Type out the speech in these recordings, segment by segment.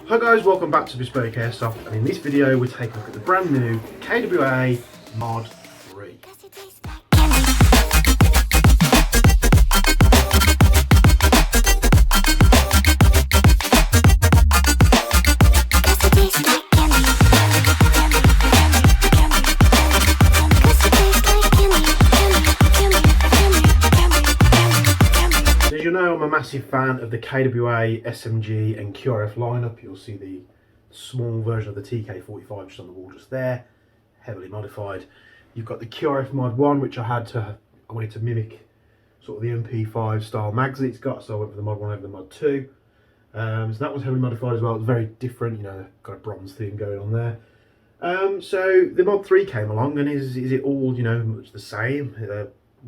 Hi guys, welcome back to Bespoke Airsoft, and in this video we're taking a look at the brand new KWA MOD.3. As you know, I'm a massive fan of the KWA, SMG and QRF lineup. You'll see the small version of the TK45 just on the wall just there, heavily modified. You've got the QRF Mod.1, which I wanted to mimic sort of the MP5 style mags it's got, so I went for the Mod.1 over the Mod.2. So that was heavily modified as well. It's very different, you know, got a bronze theme going on there. So the Mod.3 came along, and is it all, you know, much the same?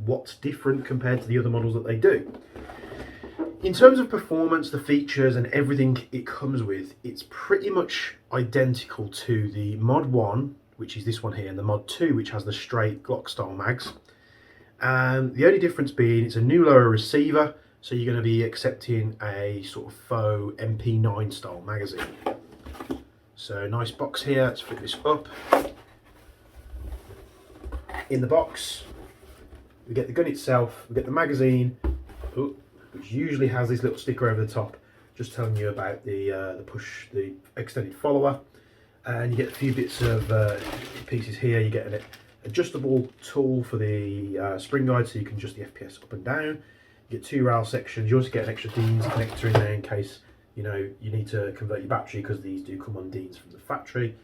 What's different compared to the other models that they do? In terms of performance, the features and everything it comes with, it's pretty much identical to the Mod.1, which is this one here, and the Mod.2, which has the straight Glock style mags. The only difference being it's a new lower receiver, so you're going to be accepting a sort of faux MP9 style magazine. So nice box here. Let's flip this up. In the box, we get the gun itself, we get the magazine, which usually has this little sticker over the top, just telling you about the extended follower. And you get a few bits of pieces here. You get an adjustable tool for the spring guide, so you can adjust the FPS up and down. You get two rail sections. You also get an extra Deans connector in there in case you need to convert your battery, because these do come on Deans from the factory,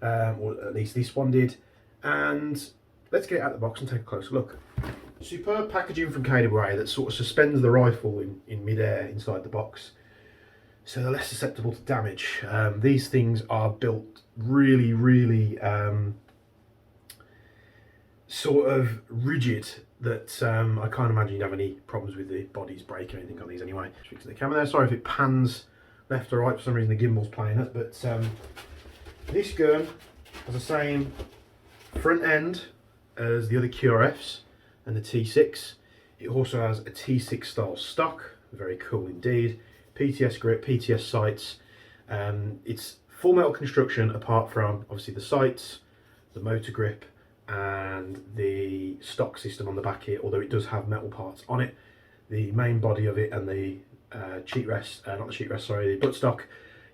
or at least this one did. And let's get it out of the box and take a closer look. Superb packaging from KWA that sort of suspends the rifle in mid-air inside the box, so they're less susceptible to damage. These things are built really sort of rigid that I can't imagine you'd have any problems with the bodies breaking or anything on these anyway. Just fixing the camera there. Sorry if it pans left or right, for some reason the gimbal's playing it, but this gun has the same front end as the other QRFs and the T6. It also has a T6 style stock, very cool indeed. PTS grip, PTS sights. It's full metal construction apart from obviously the sights, the motor grip and the stock system on the back here, although it does have metal parts on it. The main body of it and the cheat rest, not the cheat rest, sorry, the buttstock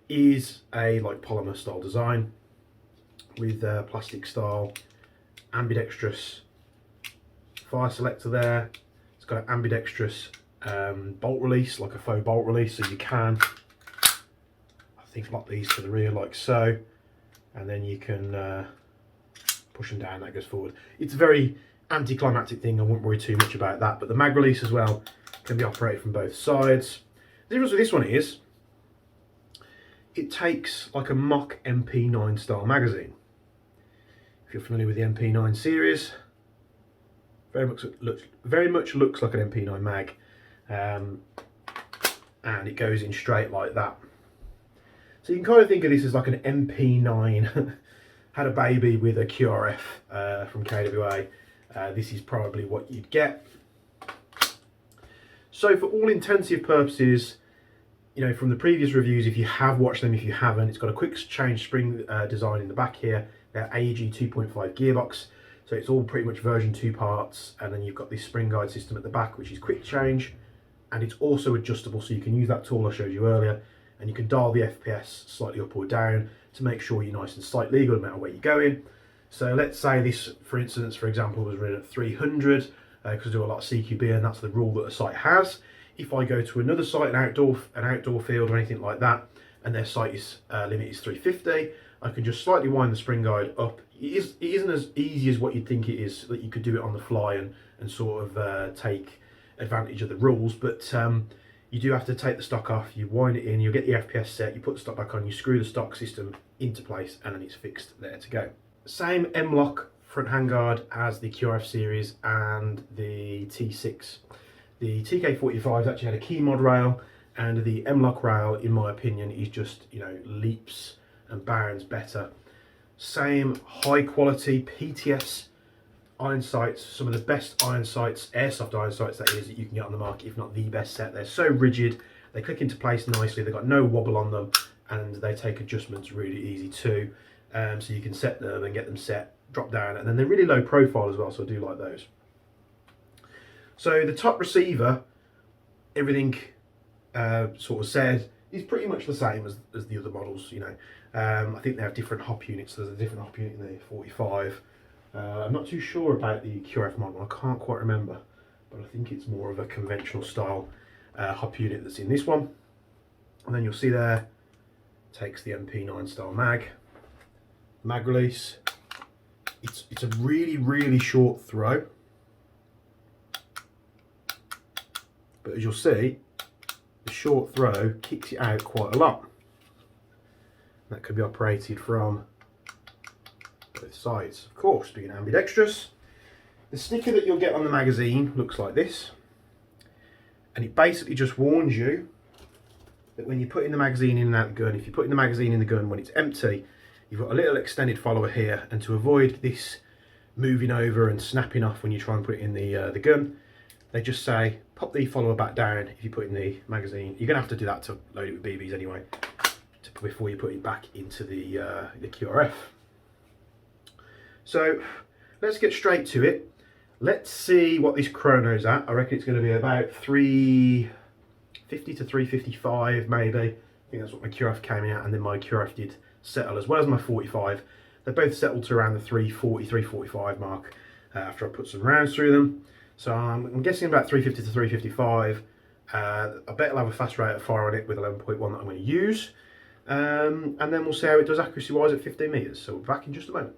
is a like polymer style design with plastic style ambidextrous fire selector there. It's got an ambidextrous bolt release, like a faux bolt release, so you can, I think, lock these to the rear like so, and then you can push them down, that goes forward. It's a very anticlimactic thing, I won't worry too much about that, but the mag release as well can be operated from both sides. The difference with this one is it takes like a mock MP9 style magazine. If you're familiar with the MP9 series, very much looks like an MP9 mag, and it goes in straight like that. So you can kind of think of this as like an MP9 had a baby with a QRF from KWA. This is probably what you'd get. So for all intensive purposes, you know, from the previous reviews, if you have watched them, if you haven't, it's got a quick change spring design in the back here. They're AEG 2.5 gearbox. So it's all pretty much version 2 parts, and then you've got this spring guide system at the back, which is quick change, and it's also adjustable, so you can use that tool I showed you earlier, and you can dial the FPS slightly up or down to make sure you're nice and sight legal no matter where you're going. So let's say this, for instance, for example, was running at 300, because I do a lot of CQB, and that's the rule that a site has. If I go to another site, an outdoor field or anything like that, and their site limit is 350, I can just slightly wind the spring guide up. It isn't as easy as what you'd think it is, that you could do it on the fly and sort of take advantage of the rules, but you do have to take the stock off, you wind it in, you get the FPS set, you put the stock back on, you screw the stock system into place, and then it's fixed there to go. Same M-lock front handguard as the QRF series and the T6. The TK45's actually had a key mod rail, and the M-lock rail, in my opinion, is just, you know, leaps and bounds better. Same high quality PTS iron sights, some of the best iron sights, airsoft iron sights that is, that you can get on the market, if not the best set. They're so rigid, they click into place nicely, they've got no wobble on them, and they take adjustments really easy too. So you can set them and get them set, drop down, and then they're really low profile as well, so I do like those. So the top receiver, everything sort of said, is pretty much the same as the other models, you know. I think they have different hop units. There's a different hop unit in the 45. I'm not too sure about the QRF model, I can't quite remember, but I think it's more of a conventional style hop unit that's in this one. And then you'll see there, takes the MP9 style mag release. It's a really short throw, but as you'll see, the short throw kicks it out quite a lot. That could be operated from both sides, of course, being ambidextrous. The sticker that you'll get on the magazine looks like this, and it basically just warns you that when you're putting the magazine in and out of the gun, if you're putting the magazine in the gun when it's empty, you've got a little extended follower here, and to avoid this moving over and snapping off when you try and put it in the gun, they just say pop the follower back down if you put in the magazine. You're gonna have to do that to load it with BBs anyway, before you put it back into the QRF. So let's get straight to it. Let's see what this chrono's at. I reckon it's going to be about 350 to 355 maybe. I think that's what my QRF came in at, and then my QRF did settle as well as my 45. They both settled to around the 340, 345 mark after I put some rounds through them. So I'm guessing about 350 to 355. I bet I'll have a fast rate of fire on it with 11.1 that I'm going to use. And then we'll see how it does accuracy wise at 15 metres. So we're back in just a moment.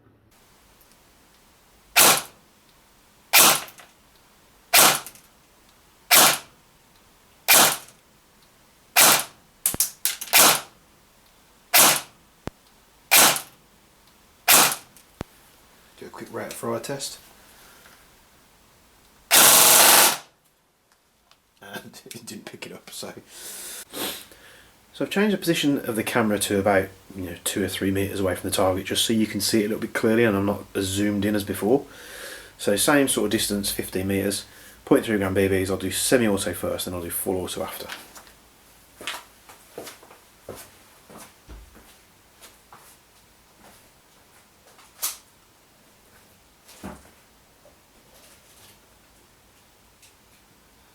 Do a quick rate of fire test. And it didn't pick it up, so I've changed the position of the camera to about 2 or 3 metres away from the target, just so you can see it a little bit clearly and I'm not as zoomed in as before. So same sort of distance, 15 metres, 0.3 gram BBs. I'll do semi-auto first, then I'll do full auto after.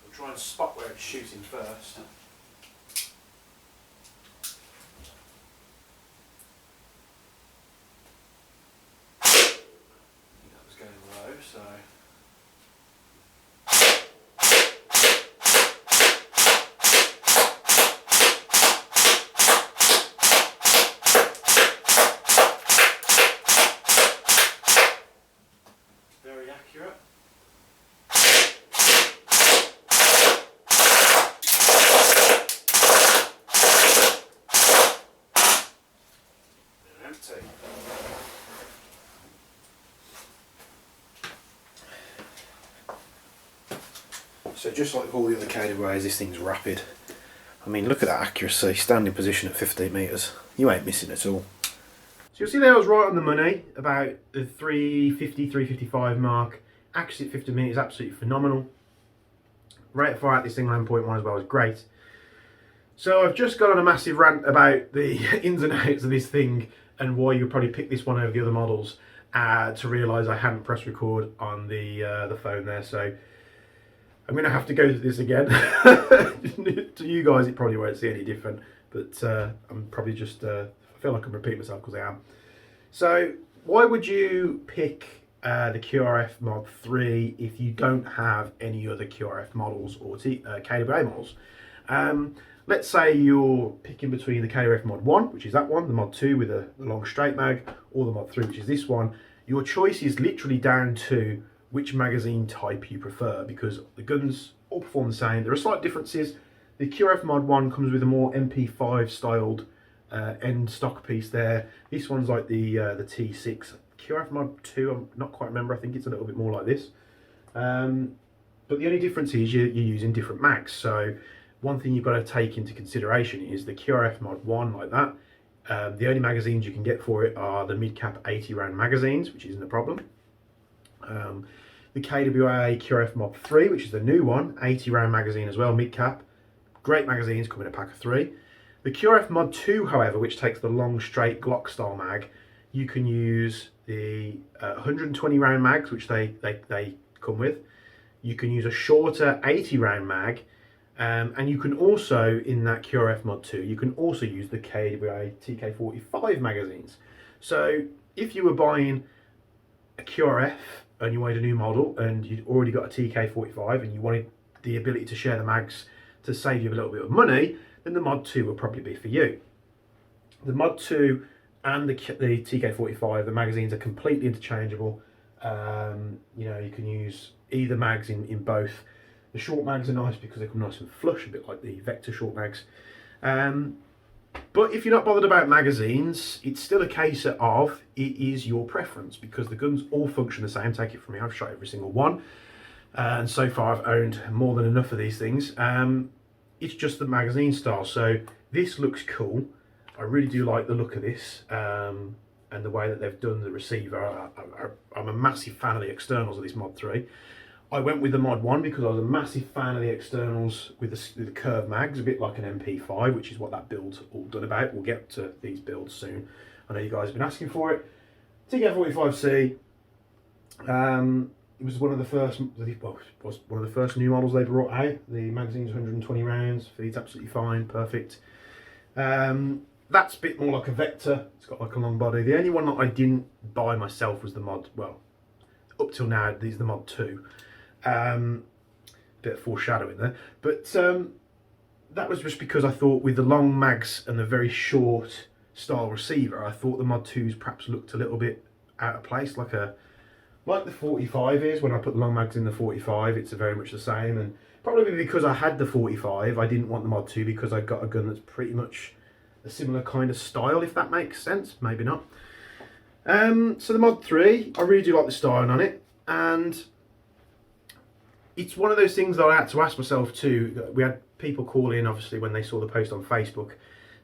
I'll try and spot where it's shooting first. So very accurate. And empty. So just like all the other KWAs, this thing's rapid. I mean, look at that accuracy, standing position at 15 metres. You ain't missing at all. So you'll see there I was right on the money, about the 350, 355 mark. Accuracy at 15 metres, absolutely phenomenal. Rate of fire at this thing, 11.1 as well, is great. So I've just got on a massive rant about the ins and outs of this thing and why you'll probably pick this one over the other models to realise I hadn't pressed record on the phone there. So I'm going to have to go through this again. To you guys, it probably won't see any different, but I'm probably just, I feel like I'm repeating myself because I am. So why would you pick the QRF Mod.3 if you don't have any other QRF models or KWA models? Let's say you're picking between the QRF Mod.1, which is that one, the Mod.2 with the long straight mag, or the Mod.3, which is this one. Your choice is literally down to which magazine type you prefer, because the guns all perform the same. There are slight differences. The QRF Mod.1 comes with a more MP5 styled end stock piece there. This one's like the T6. QRF Mod.2, I'm not quite remember, I think it's a little bit more like this. But the only difference is you're using different mags. So one thing you've got to take into consideration is the QRF Mod.1 like that. The only magazines you can get for it are the mid-cap 80 round magazines, which isn't a problem. The KWA QRF Mod.3, which is the new one, 80 round magazine as well, mid-cap. Great magazines, come in a pack of 3. The QRF Mod.2, however, which takes the long straight Glock style mag, you can use the 120 round mags, which they come with. You can use a shorter 80 round mag, and you can also, in that QRF Mod.2, you can also use the KWA TK45 magazines. So if you were buying a QRF and you wanted a new model and you'd already got a TK45 and you wanted the ability to share the mags to save you a little bit of money, then the Mod.2 will probably be for you. The Mod.2 and the TK45, the magazines are completely interchangeable. You know, you can use either mags in both. The short mags are nice because they come nice and flush, a bit like the Vector short mags. But if you're not bothered about magazines, it's still a case of it is your preference, because the guns all function the same. Take it from me, I've shot every single one, and so far I've owned more than enough of these things. It's just the magazine style. So this looks cool. I really do like the look of this, and the way that they've done the receiver. I'm a massive fan of the externals of this Mod.3. I went with the Mod.1 because I was a massive fan of the externals with the curved mags, a bit like an MP5, which is what that build's all done about. We'll get to these builds soon. I know you guys have been asking for it. TK45C, it was one of the first, well, was one of the first new models they brought out. The magazine's 120 rounds, feeds absolutely fine, perfect. That's a bit more like a Vector. It's got like a long body. The only one that I didn't buy myself was the Mod, well, up till now, these are the Mod.2. Bit of foreshadowing there, but that was just because I thought with the long mags and the very short style receiver, I thought the Mod.2s perhaps looked a little bit out of place, like the 45 is. When I put the long mags in the 45, it's very much the same. And probably because I had the 45, I didn't want the Mod.2 because I got a gun that's pretty much a similar kind of style, if that makes sense. Maybe not. So the Mod.3, I really do like the styling on it, and it's one of those things that I had to ask myself too. We had people call in, obviously, when they saw the post on Facebook,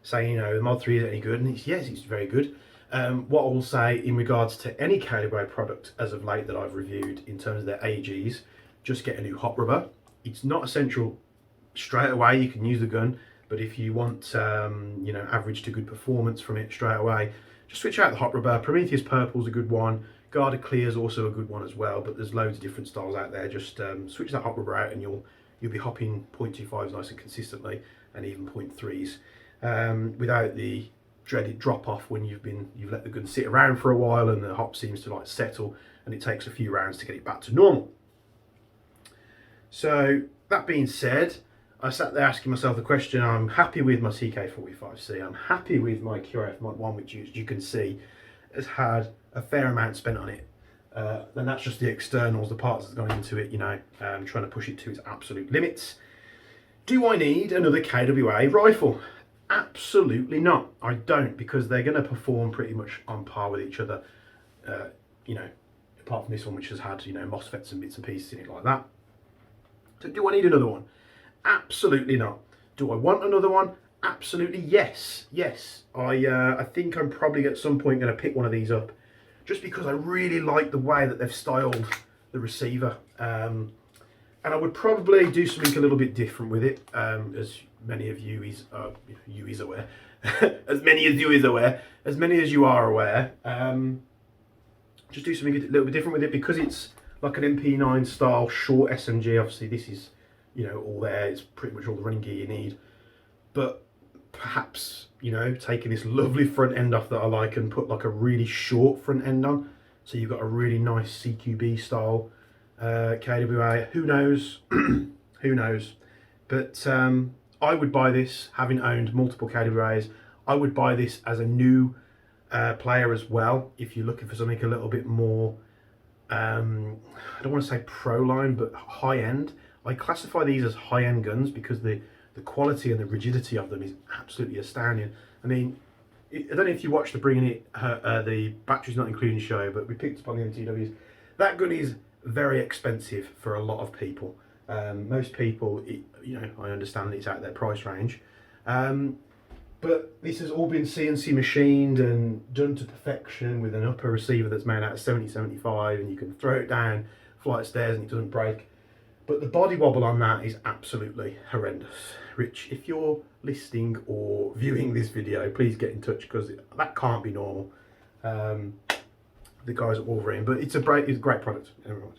saying, you know, the Mod.3 isn't any good, and yes, it's very good. What I will say in regards to any KWA product as of late that I've reviewed in terms of their AGs, just get a new hot rubber. It's not essential straight away, you can use the gun, but if you want, you know, average to good performance from it straight away, just switch out the hot rubber. Prometheus Purple's a good one. Garda Clear is also a good one as well, but there's loads of different styles out there. Just switch that hot rubber out and you'll be hopping 0.25s nice and consistently, and even 0.3s, without the dreaded drop off when you've let the gun sit around for a while and the hop seems to like settle and it takes a few rounds to get it back to normal. So that being said, I sat there asking myself the question. I'm happy with my TK45C. I'm happy with my QRF Mod.1, which you can see has had a fair amount spent on it. And that's just the externals, the parts that's gone into it, you know, trying to push it to its absolute limits. Do I need another KWA rifle? Absolutely not. I don't, because they're going to perform pretty much on par with each other, you know, apart from this one, which has had, you know, MOSFETs and bits and pieces in it like that. So do I need another one? Absolutely not. Do I want another one? Absolutely yes. Yes, I think I'm probably at some point going to pick one of these up, just because I really like the way that they've styled the receiver, and I would probably do something a little bit different with it, as many of you is aware, as many as you are aware. Just do something a little bit different with it, because it's like an MP9 style short SMG. Obviously this is, you know, all there. It's pretty much all the running gear you need. But perhaps, you know, taking this lovely front end off that I like and put like a really short front end on, so you've got a really nice CQB style KWA. Who knows? Who knows? But I would buy this, having owned multiple KWAs. I would buy this as a new player as well, if you're looking for something a little bit more, I don't want to say pro line, but high end. I classify these as high end guns because the quality and the rigidity of them is absolutely astounding. I mean, I don't know if you watched the Bringing It, the Batteries Not Included show, but we picked up on the MTWs. That gun is very expensive for a lot of people. Most people, you know, I understand that it's out of their price range. But this has all been CNC machined and done to perfection with an upper receiver that's made out of 70-75, and you can throw it down a flight of stairs and it doesn't break. But the body wobble on that is absolutely horrendous. Rich, if you're listening or viewing this video, please get in touch, because that can't be normal. The guys at Wolverine, but it's a great product.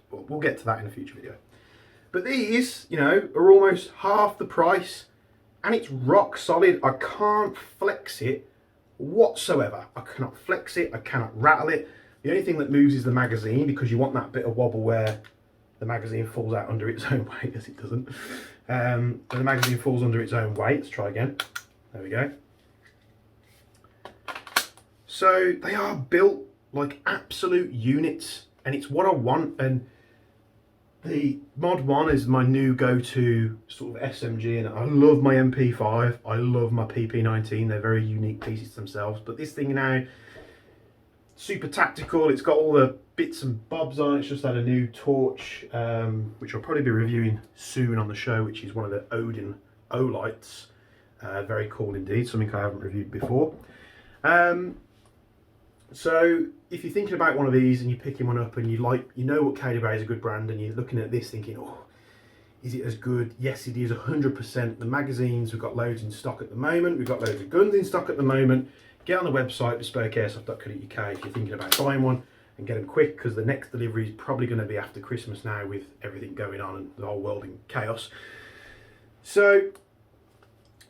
We'll get to that in a future video. But these, you know, are almost half the price, and it's rock solid. I can't flex it whatsoever. I cannot flex it. I cannot rattle it. The only thing that moves is the magazine, because you want that bit of wobble where the magazine falls out under its own weight, as it doesn't. And the magazine falls under its own weight. Let's try again. There we go. So they are built like absolute units, and it's what I want. And the Mod 1 is my new go-to sort of SMG, and I love my MP5, I love my PP19, they're very unique pieces themselves. But this thing now, super tactical, it's got all the bits and bobs on it. It's just had a new torch, which I'll probably be reviewing soon on the show, which is one of the Odin O-lights. Very cool indeed, something I haven't reviewed before. So if you're thinking about one of these and you're picking one up and you know what KWA is a good brand, and you're looking at this thinking, oh, is it as good? Yes, it is 100%. The magazines, we've got loads in stock at the moment. We've got loads of guns in stock at the moment. Get on the website, bespokeairsoft.co.uk, if you're thinking about buying one, and get them quick, because the next delivery is probably going to be after Christmas now, with everything going on and the whole world in chaos. So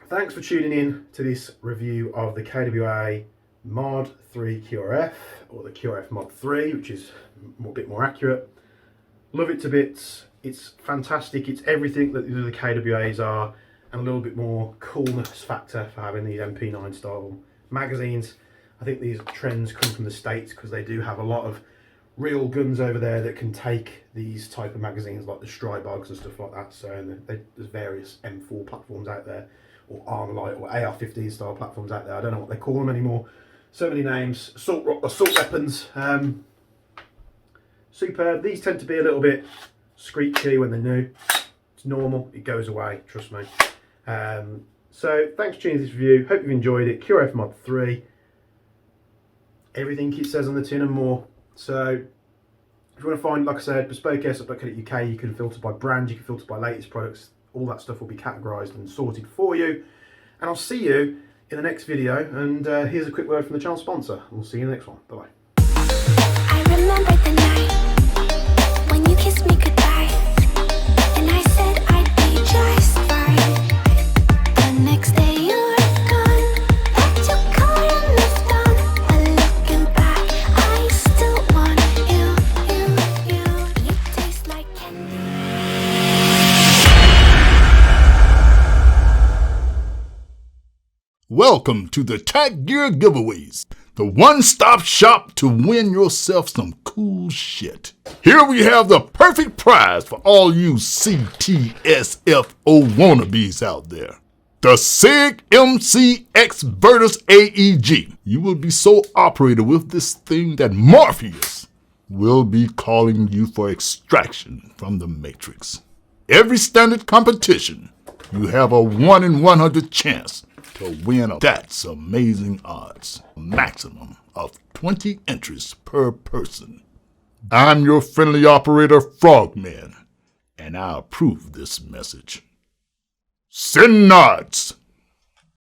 thanks for tuning in to this review of the KWA Mod.3 QRF, or the QRF Mod.3, which is a bit more accurate. Love it to bits. It's fantastic. It's everything that the other KWAs are, and a little bit more coolness factor for having these MP9 style magazines. I think these trends come from the States, because they do have a lot of real guns over there that can take these type of magazines, like the Strybogs and stuff like that. So there's various M4 platforms out there, or Armalite or AR-15 style platforms out there. I don't know what they call them anymore. So many names. Assault weapons. Superb. These tend to be a little bit screechy when they're new. It's normal. It goes away. Trust me. So thanks for tuning in this review. Hope you've enjoyed it. QRF Mod.3. Everything it says on the tin and more. So if you want to find, like I said, bespokeairsoft.co.uk, you can filter by brand, you can filter by latest products. All that stuff will be categorised and sorted for you. And I'll see you in the next video. And here's a quick word from the channel sponsor. We'll see you in the next one. Bye bye. I remember the night when you kissed me goodbye, and I said I'd be just fine. The next day you were gone, left your car and moved on. But looking back, I still want you. You taste like candy. Welcome to the Tag Gear Giveaways, the one-stop shop to win yourself some cool shit. Here we have the perfect prize for all you CTSFO wannabes out there. The SIG MCX Virtus AEG. You will be so operated with this thing that Morpheus will be calling you for extraction from the Matrix. Every standard competition, you have a 1 in 100 chance to win. That's amazing odds. A maximum of 20 entries per person. I'm your friendly operator, Frogman, and I approve this message. Send nods.